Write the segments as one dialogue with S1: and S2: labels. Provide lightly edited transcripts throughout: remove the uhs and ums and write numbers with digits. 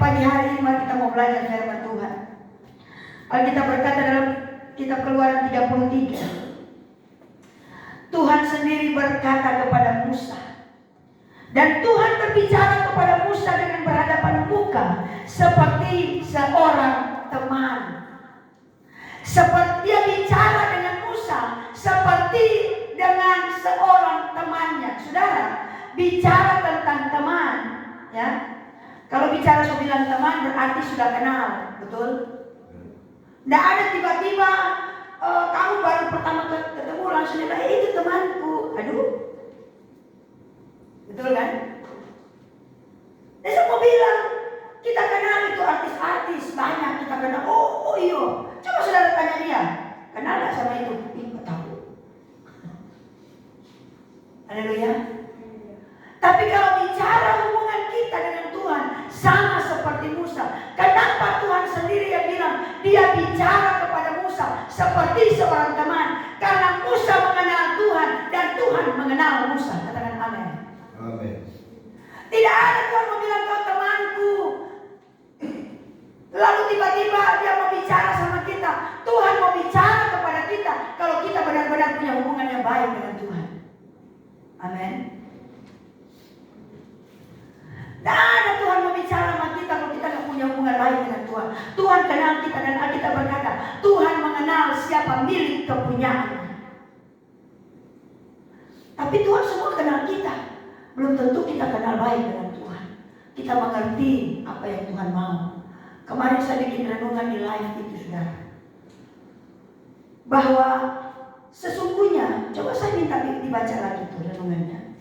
S1: pagi hari ini kita mau belajar firman Tuhan. Alkitab berkata dalam kitab Keluaran 33, Tuhan sendiri berkata kepada Musa, dan Tuhan berbicara kepada Musa dengan berhadapan muka seperti seorang teman. Seperti dia bicara dengan Musa seperti dengan seorang temannya. Saudara, bicara tentang teman, ya. Kalau bicara bilang teman berarti sudah kenal, betul? Tidak ada tiba-tiba kamu baru pertama ketemu langsung bilang, itu temanku. Aduh, betul kan? Dia semua bilang, kita kenal itu artis-artis banyak kita kenal. Oh iya, coba saudara tanya dia, kenal gak sama itu? Nggak tahu. Haleluya. Tapi kalau bicara hubungan kita dengan Tuhan sama seperti Musa. Kenapa Tuhan sendiri yang bilang dia bicara kepada Musa seperti seorang teman? Karena Musa mengenal Tuhan dan Tuhan mengenal Musa. Katakan amin.
S2: Amin.
S1: Tidak ada Tuhan mau bilang kau temanku, lalu tiba-tiba dia mau bicara sama kita. Tuhan mau bicara kepada kita kalau kita benar-benar punya hubungan yang baik dengan Tuhan. Amin. Tidak ada Tuhan mau bicara sama kita kalau kita tidak punya hubungan baik dengan Tuhan. Tuhan kenal kita dan Alkitab berkata Tuhan mengenal siapa milik kepunyaannya. Tapi Tuhan semua kenal kita. Belum tentu kita kenal baik dengan Tuhan. Kita mengerti apa yang Tuhan mau. Kemarin saya bikin renungan di live itu, saudara, bahwa sesungguhnya, coba saya minta dibaca lagi itu renungannya.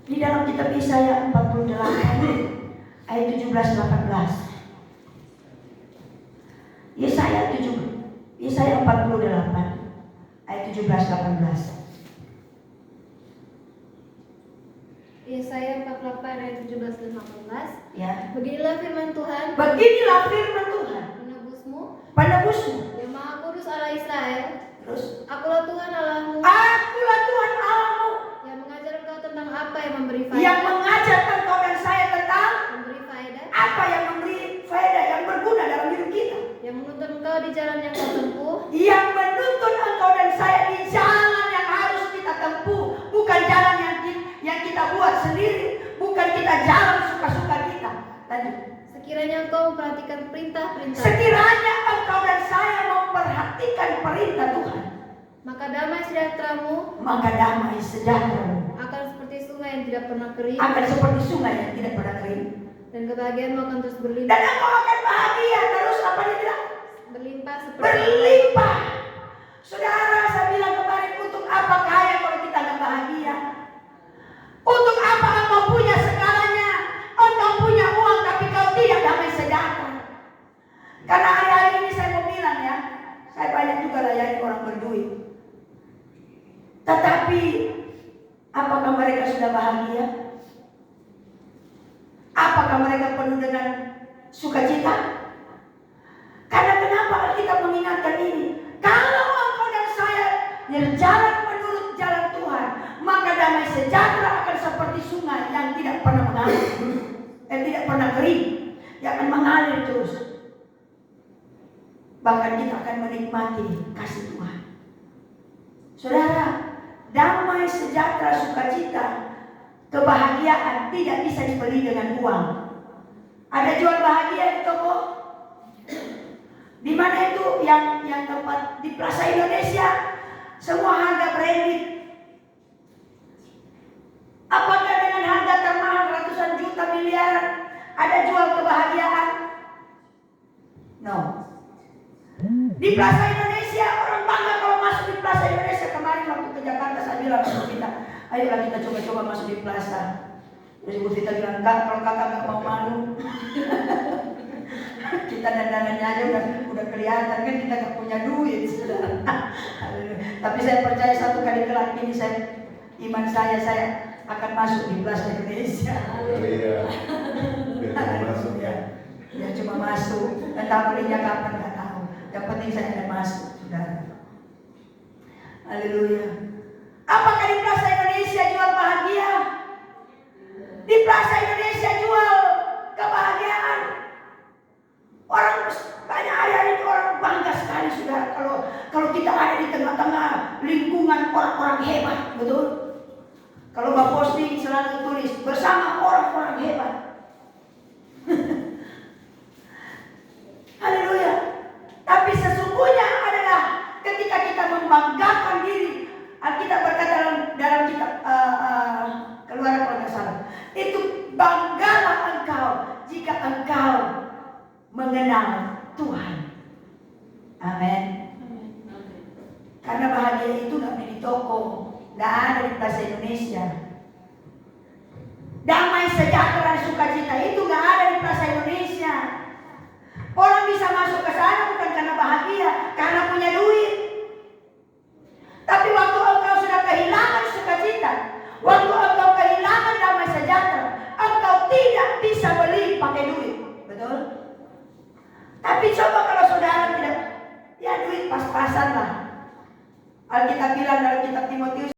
S1: Di dalam kitab Yesaya 48 ayat 17-18. Yesaya 48 ayat 17-18.
S3: Yesaya 48 ayat 17 dan 18.
S1: Ya.
S3: Beginilah firman Tuhan.
S1: Beginilah firman Tuhan. Penebusmu.
S3: Yang Maha Kudus Allah Israel.
S1: Terus.
S3: Akulah Tuhan Allahmu.
S1: Akulah Tuhan Allahmu.
S3: Yang mengajar engkau tentang apa yang memberi faedah.
S1: Yang mengajar engkau dan saya tentang
S3: memberi faedah.
S1: Apa yang memberi faedah yang berguna dalam hidup kita.
S3: Yang menuntun engkau di jalan yang kau tempuh.
S1: Yang menuntun engkau dan saya di jalan yang harus kita tempuh, bukan jalan yang kita buat sendiri, bukan kita jalan suka-suka kita. Lanjut.
S3: Sekiranya engkau memperhatikan perintah-perintah.
S1: Sekiranya engkau dan saya memperhatikan perintah Tuhan,
S3: maka damai sejahteramu akan seperti sungai yang tidak pernah kering.
S1: Akan seperti sungai yang tidak pernah kering.
S3: Dan kebahagiaanmu akan terus berlimpah.
S1: Dan engkau akan bahagia terus, apa dia bilang?
S3: Berlimpah seperti
S1: berlimpah. Saudara, saya bilang kemarin, untuk apa kaya kalau kita nggak bahagia? Untuk apa engkau punya segalanya, engkau punya uang tapi kau tidak damai sejahtera? Karena hari-hari ini saya mau bilang ya, saya banyak juga layani orang berduit. Tetapi apakah mereka sudah bahagia? Apakah mereka penuh dengan sukacita? Karena kenapa Alkitab mengingatkan ini? Kalau engkau dan saya berjalan menurut jalan Tuhan, maka damai sejahtera akan seperti sungai yang tidak pernah mengalir dan tidak pernah kering, yang akan mengalir terus. Bahkan kita akan menikmati kasih Tuhan. Saudara, damai sejahtera, sukacita, kebahagiaan tidak bisa dibeli dengan uang. Ada jual bahagia di toko? Di mana itu yang tempat di Plaza Indonesia? Semua harga branded. Apakah dengan harga termahal ratusan juta miliar ada jual kebahagiaan? No. Di Plaza Indonesia orang bangga kalau masuk di Plaza Indonesia. Kemarin waktu ke Jakarta saya bilang sama kita, ayolah kita coba-coba masuk di Plaza. Terus ibu kita bilang, enggak, kalau kakak nggak mau malu. Kita dandanannya aja udah kelihatan kan kita nggak punya duit. Tapi saya percaya satu kali kelak ini iman saya akan masuk di Plaza Indonesia.
S2: Iya. Masuk ya.
S1: Ya cuma masuk. Entah belinya kapan nggak tahu. Yang penting saya akan masuk, saudara. Haleluya. Apakah di Plaza Indonesia jual bahagia? Di Plaza Indonesia jual kebahagiaan? orang-orang hebat, betul? Kalau Mbak posting selalu tulis bersama orang-orang hebat. Haleluya. Tapi sesungguhnya adalah ketika kita membanggakan diri. Alkitab berkata dalam kitab Keluaran kalau nggak salah, itu banggalah engkau jika engkau mengenal Tuhan. Amin. Karena bahagia itu nggak beli di toko, nggak ada di bahasa Indonesia. Damai sejahtera sukacita itu nggak ada di bahasa Indonesia. Orang bisa masuk ke sana bukan karena bahagia, karena punya duit. Tapi waktu engkau sudah kehilangan sukacita, waktu engkau kehilangan damai sejahtera, engkau tidak bisa beli pakai duit, betul? Tapi coba kalau saudara tidak, ya duit pas-pasan lah. Alkitab bilang dalam kitab Timotius